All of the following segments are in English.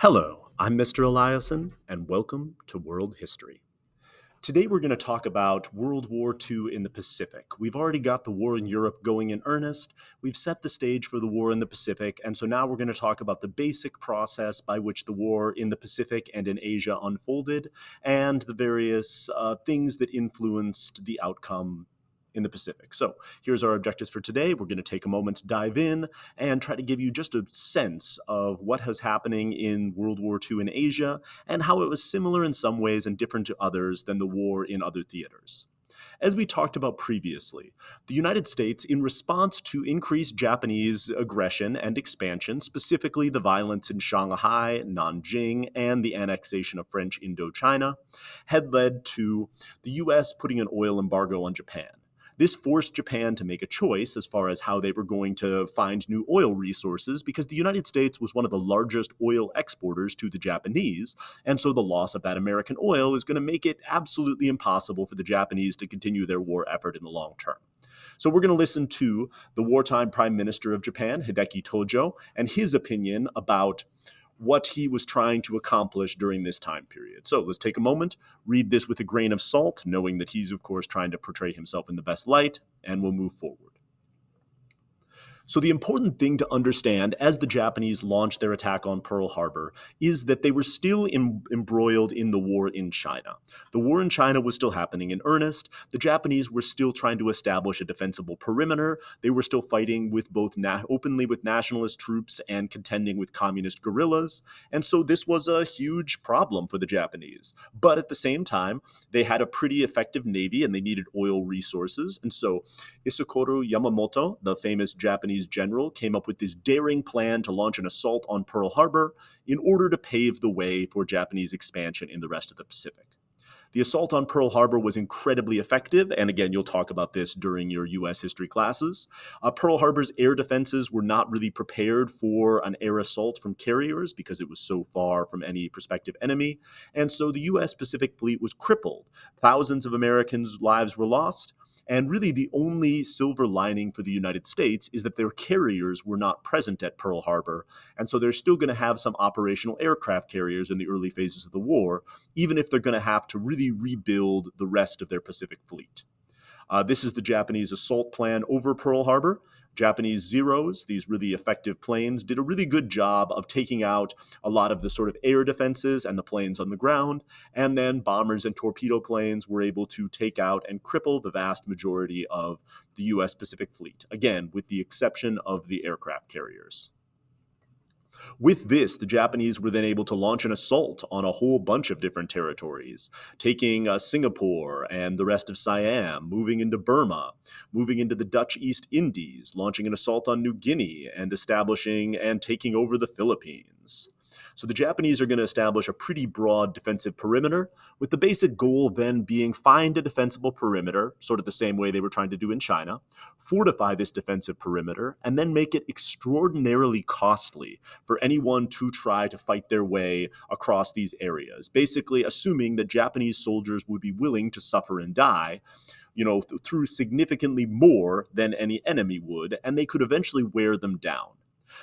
Hello, I'm Mr. Eliason, and welcome to World History. Today we're going to talk about World War II in the Pacific. We've already got the war in Europe going in earnest. We've set the stage for the war in the Pacific, and so now we're going to talk about the basic process by which the war in the Pacific and in Asia unfolded, and the various things that influenced the outcome in the Pacific. So here's our objectives for today. We're going to take a moment to dive in and try to give you just a sense of what was happening in World War II in Asia and how it was similar in some ways and different to others than the war in other theaters. As we talked about previously, the United States, in response to increased Japanese aggression and expansion, specifically the violence in Shanghai, Nanjing, and the annexation of French Indochina, had led to the U.S. putting an oil embargo on Japan. This forced Japan to make a choice as far as how they were going to find new oil resources because the United States was one of the largest oil exporters to the Japanese, and so the loss of that American oil is going to make it absolutely impossible for the Japanese to continue their war effort in the long term. So we're going to listen to the wartime Prime Minister of Japan, Hideki Tojo, and his opinion about what he was trying to accomplish during this time period. So let's take a moment, read this with a grain of salt, knowing that he's, of course, trying to portray himself in the best light, and we'll move forward. So the important thing to understand as the Japanese launched their attack on Pearl Harbor is that they were still embroiled in the war in China. The war in China was still happening in earnest. The Japanese were still trying to establish a defensible perimeter. They were still fighting with both openly with nationalist troops and contending with communist guerrillas. And so this was a huge problem for the Japanese. But at the same time, they had a pretty effective navy and they needed oil resources. And so Isokoro Yamamoto, the famous Japanese general, came up with this daring plan to launch an assault on Pearl Harbor in order to pave the way for Japanese expansion in the rest of the Pacific. The assault on Pearl Harbor was incredibly effective, and again, you'll talk about this during your U.S. history classes. Pearl Harbor's air defenses were not really prepared for an air assault from carriers because it was so far from any prospective enemy, and so the U.S. Pacific Fleet was crippled. Thousands of Americans' lives were lost, and really, the only silver lining for the United States is that their carriers were not present at Pearl Harbor, and so they're still going to have some operational aircraft carriers in the early phases of the war, even if they're going to have to really rebuild the rest of their Pacific Fleet. This is the Japanese assault plan over Pearl Harbor. Japanese Zeros, these really effective planes, did a really good job of taking out a lot of the sort of air defenses and the planes on the ground, and then bombers and torpedo planes were able to take out and cripple the vast majority of the U.S. Pacific Fleet, again, with the exception of the aircraft carriers. With this, the Japanese were then able to launch an assault on a whole bunch of different territories, taking Singapore and the rest of Siam, moving into Burma, moving into the Dutch East Indies, launching an assault on New Guinea, and establishing and taking over the Philippines. So the Japanese are going to establish a pretty broad defensive perimeter, with the basic goal then being find a defensible perimeter, sort of the same way they were trying to do in China, fortify this defensive perimeter, and then make it extraordinarily costly for anyone to try to fight their way across these areas, basically assuming that Japanese soldiers would be willing to suffer and die, through significantly more than any enemy would, and they could eventually wear them down.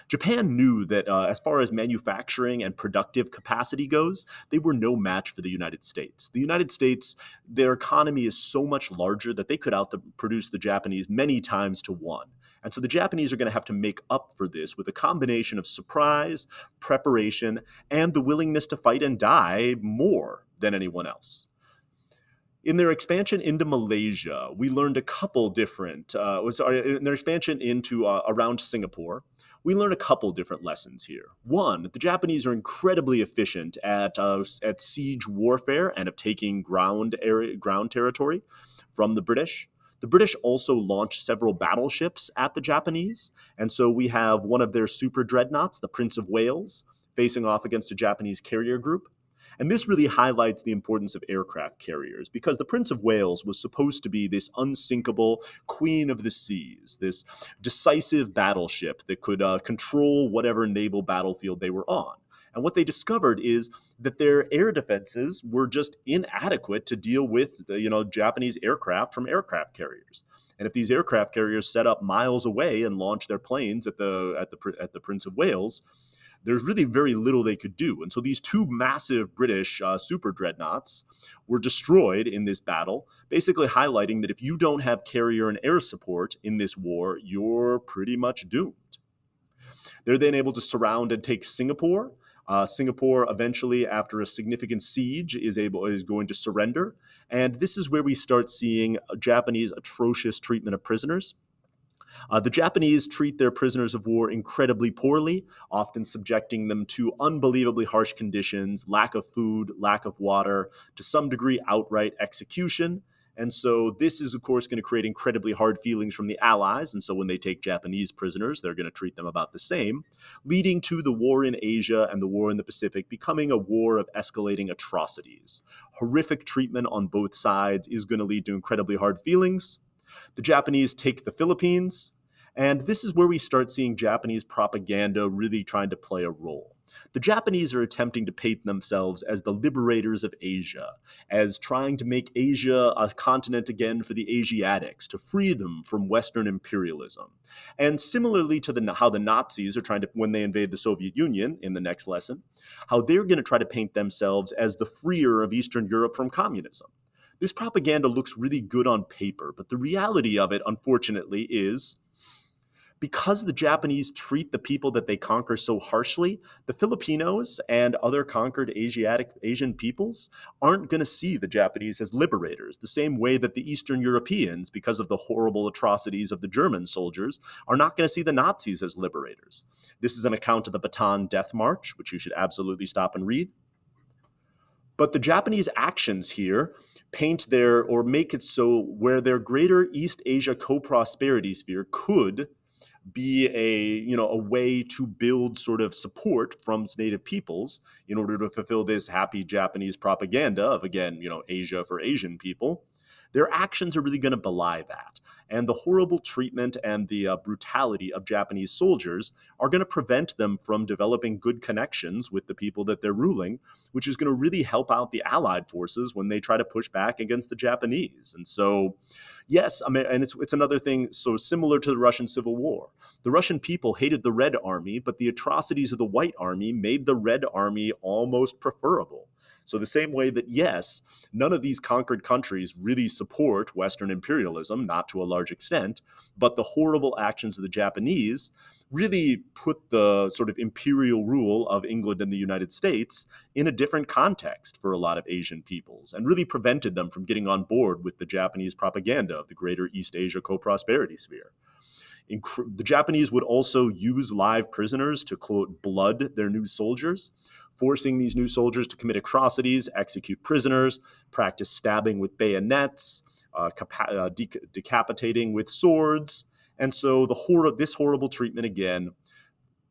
Japan knew that as far as manufacturing and productive capacity goes, they were no match for the United States. The United States, their economy is so much larger that they could outproduce the Japanese many times to one. And so the Japanese are going to have to make up for this with a combination of surprise, preparation, and the willingness to fight and die more than anyone else. In their expansion into Malaysia, we learned a couple different, in their expansion into around Singapore, we learned a couple different lessons here. One, the Japanese are incredibly efficient at siege warfare and of taking ground territory from the British. The British also launched several battleships at the Japanese, and so we have one of their super dreadnoughts, the Prince of Wales, facing off against a Japanese carrier group. And this really highlights the importance of aircraft carriers because the Prince of Wales was supposed to be this unsinkable queen of the seas, this decisive battleship that could control whatever naval battlefield they were on. And what they discovered is that their air defenses were just inadequate to deal with, Japanese aircraft from aircraft carriers. And if these aircraft carriers set up miles away and launched their planes at the Prince of Wales, there's really very little they could do. And so these two massive British super dreadnoughts were destroyed in this battle, basically highlighting that if you don't have carrier and air support in this war, you're pretty much doomed. They're then able to surround and take Singapore. Singapore eventually, after a significant siege, is going to surrender, and this is where we start seeing Japanese atrocious treatment of prisoners. The Japanese treat their prisoners of war incredibly poorly, often subjecting them to unbelievably harsh conditions, lack of food, lack of water, to some degree, outright execution. And so this is, of course, going to create incredibly hard feelings from the Allies. And so when they take Japanese prisoners, they're going to treat them about the same, leading to the war in Asia and the war in the Pacific becoming a war of escalating atrocities. Horrific treatment on both sides is going to lead to incredibly hard feelings. The Japanese take the Philippines, and this is where we start seeing Japanese propaganda really trying to play a role. The Japanese are attempting to paint themselves as the liberators of Asia, as trying to make Asia a continent again for the Asiatics, to free them from Western imperialism. And similarly to how the Nazis are trying to, when they invade the Soviet Union in the next lesson, how they're going to try to paint themselves as the freer of Eastern Europe from communism. This propaganda looks really good on paper, but the reality of it, unfortunately, is because the Japanese treat the people that they conquer so harshly, the Filipinos and other conquered Asian peoples aren't going to see the Japanese as liberators, the same way that the Eastern Europeans, because of the horrible atrocities of the German soldiers, are not going to see the Nazis as liberators. This is an account of the Bataan Death March, which you should absolutely stop and read. But the Japanese actions here paint or make it so where their greater East Asia co-prosperity sphere could be a way to build sort of support from native peoples in order to fulfill this happy Japanese propaganda of, again, Asia for Asian people. Their actions are really going to belie that. And the horrible treatment and the brutality of Japanese soldiers are going to prevent them from developing good connections with the people that they're ruling, which is going to really help out the Allied forces when they try to push back against the Japanese. And so, yes, and it's another thing so similar to the Russian Civil War. The Russian people hated the Red Army, but the atrocities of the White Army made the Red Army almost preferable. So the same way that, yes, none of these conquered countries really support Western imperialism, not to a large extent, but the horrible actions of the Japanese really put the sort of imperial rule of England and the United States in a different context for a lot of Asian peoples and really prevented them from getting on board with the Japanese propaganda of the greater East Asia co-prosperity sphere. The Japanese would also use live prisoners to, quote, blood their new soldiers, forcing these new soldiers to commit atrocities, execute prisoners, practice stabbing with bayonets, decapitating with swords. And so this horrible treatment, again,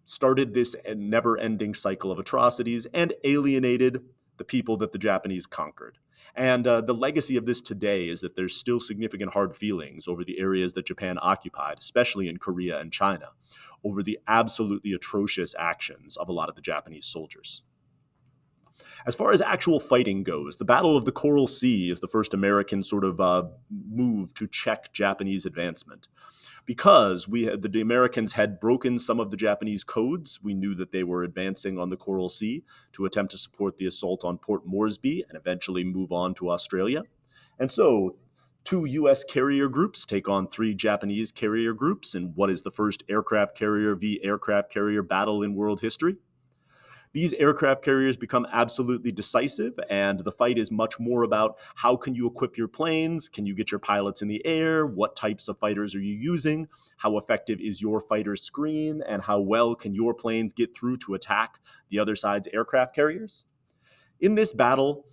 started this never-ending cycle of atrocities and alienated the people that the Japanese conquered. And the legacy of this today is that there's still significant hard feelings over the areas that Japan occupied, especially in Korea and China, over the absolutely atrocious actions of a lot of the Japanese soldiers. As far as actual fighting goes, the Battle of the Coral Sea is the first American sort of move to check Japanese advancement. Because the Americans had broken some of the Japanese codes, we knew that they were advancing on the Coral Sea to attempt to support the assault on Port Moresby and eventually move on to Australia. And so 2 U.S. carrier groups take on 3 Japanese carrier groups in what is the first aircraft carrier v. aircraft carrier battle in world history. These aircraft carriers become absolutely decisive, and the fight is much more about how can you equip your planes, can you get your pilots in the air, what types of fighters are you using, how effective is your fighter screen, and how well can your planes get through to attack the other side's aircraft carriers. In this battle,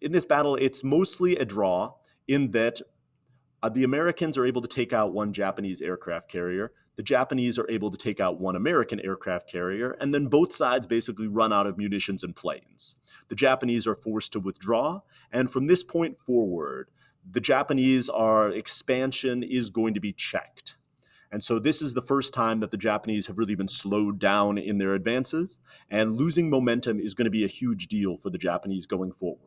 it's mostly a draw in that the Americans are able to take out 1 Japanese aircraft carrier. The Japanese are able to take out 1 American aircraft carrier, and then both sides basically run out of munitions and planes. The Japanese are forced to withdraw, and from this point forward, the Japanese expansion is going to be checked. And so this is the first time that the Japanese have really been slowed down in their advances, and losing momentum is going to be a huge deal for the Japanese going forward.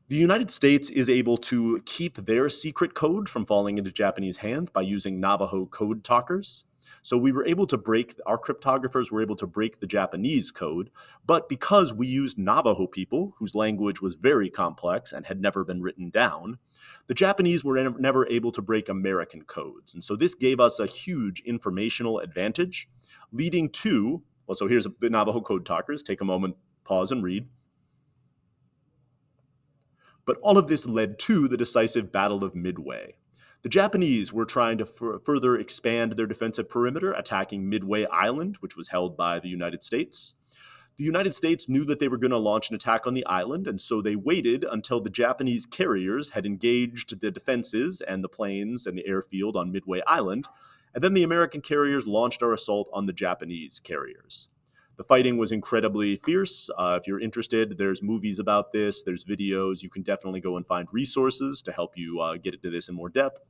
The United States is able to keep their secret code from falling into Japanese hands by using Navajo code talkers. So our cryptographers were able to break the Japanese code, but because we used Navajo people, whose language was very complex and had never been written down, the Japanese were never able to break American codes. And so this gave us a huge informational advantage, leading to, well, so here's the Navajo code talkers. Take a moment, pause, and read. But all of this led to the decisive Battle of Midway. The Japanese were trying to further expand their defensive perimeter, attacking Midway Island, which was held by the United States. The United States knew that they were going to launch an attack on the island, and so they waited until the Japanese carriers had engaged the defenses and the planes and the airfield on Midway Island, and then the American carriers launched our assault on the Japanese carriers. The fighting was incredibly fierce. If you're interested, there's movies about this, there's videos. You can definitely go and find resources to help you get into this in more depth.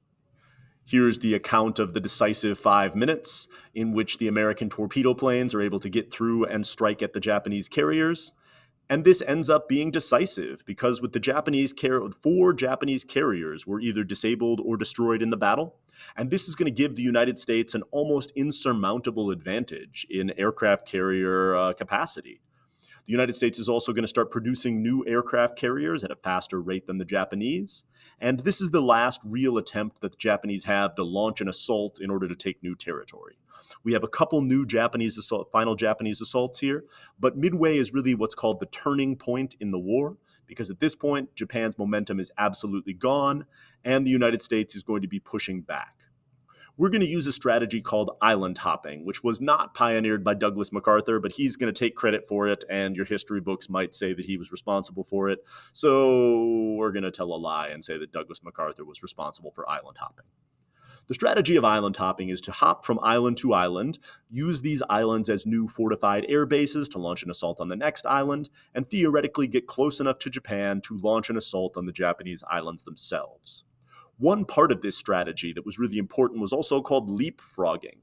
Here's the account of the decisive 5 minutes in which the American torpedo planes are able to get through and strike at the Japanese carriers. And this ends up being decisive because with the 4 Japanese carriers were either disabled or destroyed in the battle. And this is going to give the United States an almost insurmountable advantage in aircraft carrier capacity. The United States is also going to start producing new aircraft carriers at a faster rate than the Japanese. And this is the last real attempt that the Japanese have to launch an assault in order to take new territory. We have a couple new final Japanese assaults here, but Midway is really what's called the turning point in the war, because at this point, Japan's momentum is absolutely gone, and the United States is going to be pushing back. We're going to use a strategy called island hopping, which was not pioneered by Douglas MacArthur, but he's going to take credit for it, and your history books might say that he was responsible for it. So we're going to tell a lie and say that Douglas MacArthur was responsible for island hopping. The strategy of island hopping is to hop from island to island, use these islands as new fortified air bases to launch an assault on the next island, and theoretically get close enough to Japan to launch an assault on the Japanese islands themselves. One part of this strategy that was really important was also called leapfrogging.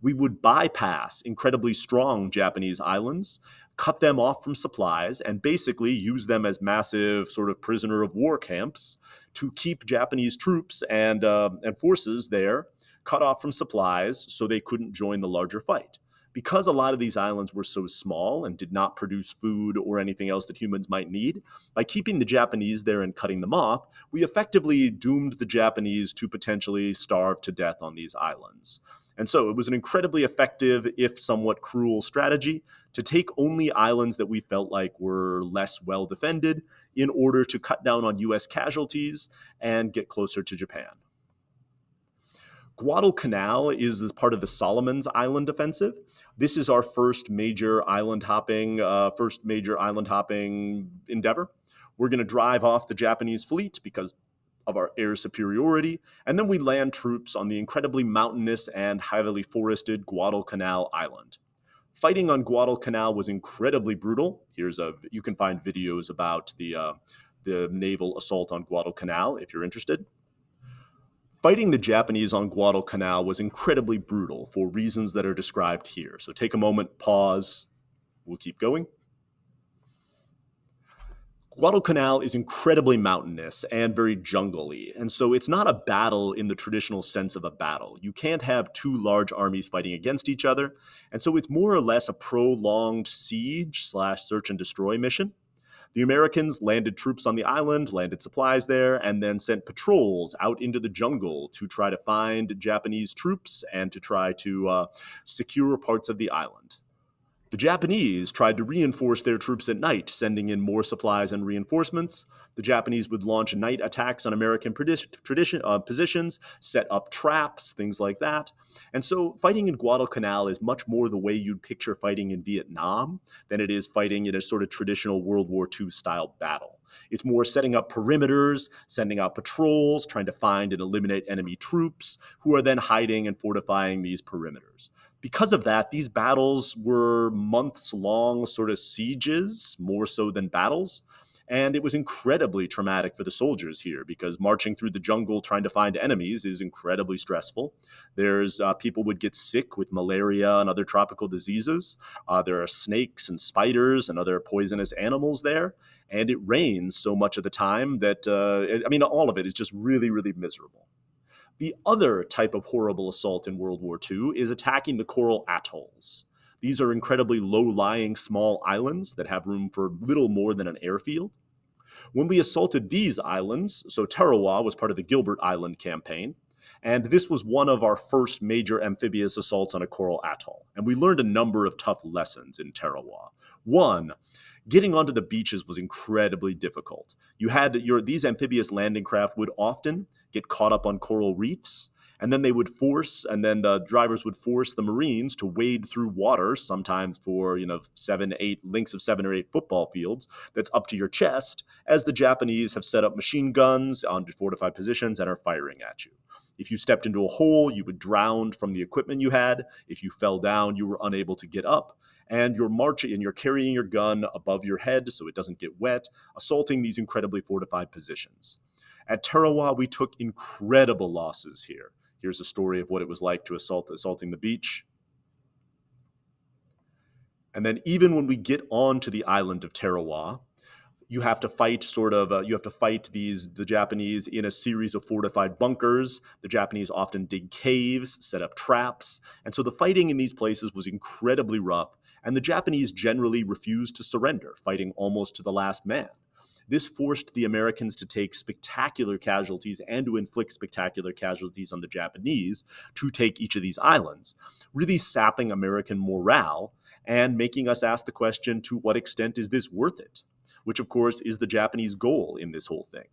We would bypass incredibly strong Japanese islands, cut them off from supplies, and basically use them as massive sort of prisoner of war camps to keep Japanese troops and forces there cut off from supplies so they couldn't join the larger fight. Because a lot of these islands were so small and did not produce food or anything else that humans might need, by keeping the Japanese there and cutting them off, we effectively doomed the Japanese to potentially starve to death on these islands. And so it was an incredibly effective, if somewhat cruel strategy to take only islands that we felt like were less well defended in order to cut down on US casualties and get closer to Japan. Guadalcanal is part of the Solomons Island offensive. This is our first major island hopping endeavor. We're going to drive off the Japanese fleet because of our air superiority, and then we land troops on the incredibly mountainous and heavily forested Guadalcanal Island. Fighting on Guadalcanal was incredibly brutal. You can find videos about the naval assault on Guadalcanal if you're interested. Fighting the Japanese on Guadalcanal was incredibly brutal for reasons that are described here. So take a moment, pause, we'll keep going. Guadalcanal is incredibly mountainous and very jungly, and so it's not a battle in the traditional sense of a battle. You can't have 2 large armies fighting against each other, and so it's more or less a prolonged siege/search and destroy mission. The Americans landed troops on the island, landed supplies there, and then sent patrols out into the jungle to try to find Japanese troops and to try to secure parts of the island. The Japanese tried to reinforce their troops at night, sending in more supplies and reinforcements. The Japanese would launch night attacks on American positions, set up traps, things like that. And so fighting in Guadalcanal is much more the way you'd picture fighting in Vietnam than it is fighting in a sort of traditional World War II style battle. It's more setting up perimeters, sending out patrols, trying to find and eliminate enemy troops, who are then hiding and fortifying these perimeters. Because of that, these battles were months-long sort of sieges, more so than battles. And it was incredibly traumatic for the soldiers here because marching through the jungle trying to find enemies is incredibly stressful. People would get sick with malaria and other tropical diseases. There are snakes and spiders and other poisonous animals there. And it rains so much of the time that, all of it is just really, really miserable. The other type of horrible assault in World War II is attacking the coral atolls. These are incredibly low-lying small islands that have room for little more than an airfield. When we assaulted these islands, so Tarawa was part of the Gilbert Island campaign, and this was one of our first major amphibious assaults on a coral atoll. And we learned a number of tough lessons in Tarawa. One, getting onto the beaches was incredibly difficult. These amphibious landing craft would often get caught up on coral reefs, and then the drivers would force the Marines to wade through water, sometimes for 7 or 8 football fields that's up to your chest, as the Japanese have set up machine guns on fortified positions and are firing at you. If you stepped into a hole, you would drown from the equipment you had. If you fell down, you were unable to get up. And you're marching and you're carrying your gun above your head so it doesn't get wet, assaulting these incredibly fortified positions. At Tarawa, we took incredible losses here. Here's a story of what it was like to assaulting the beach. And then even when we get onto the island of Tarawa, you have to fight the Japanese in a series of fortified bunkers. The Japanese often dig caves, set up traps, and so the fighting in these places was incredibly rough, and the Japanese generally refused to surrender, fighting almost to the last man. This forced the Americans to take spectacular casualties and to inflict spectacular casualties on the Japanese to take each of these islands, really sapping American morale and making us ask the question, to what extent is this worth it? Which, of course, is the Japanese goal in this whole thing.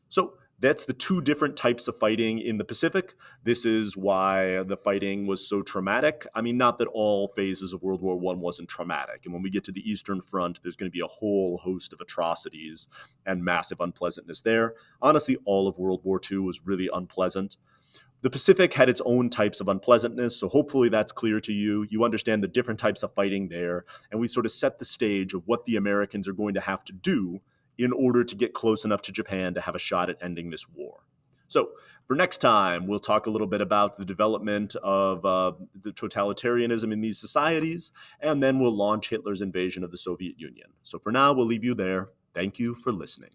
So that's the two different types of fighting in the Pacific. This is why the fighting was so traumatic. I mean, not that all phases of World War I wasn't traumatic. And when we get to the Eastern Front, there's going to be a whole host of atrocities and massive unpleasantness there. Honestly, all of World War II was really unpleasant. The Pacific had its own types of unpleasantness, so hopefully that's clear to you. You understand the different types of fighting there, and we sort of set the stage of what the Americans are going to have to do in order to get close enough to Japan to have a shot at ending this war. So for next time, we'll talk a little bit about the development of the totalitarianism in these societies, and then we'll launch Hitler's invasion of the Soviet Union. So for now, we'll leave you there. Thank you for listening.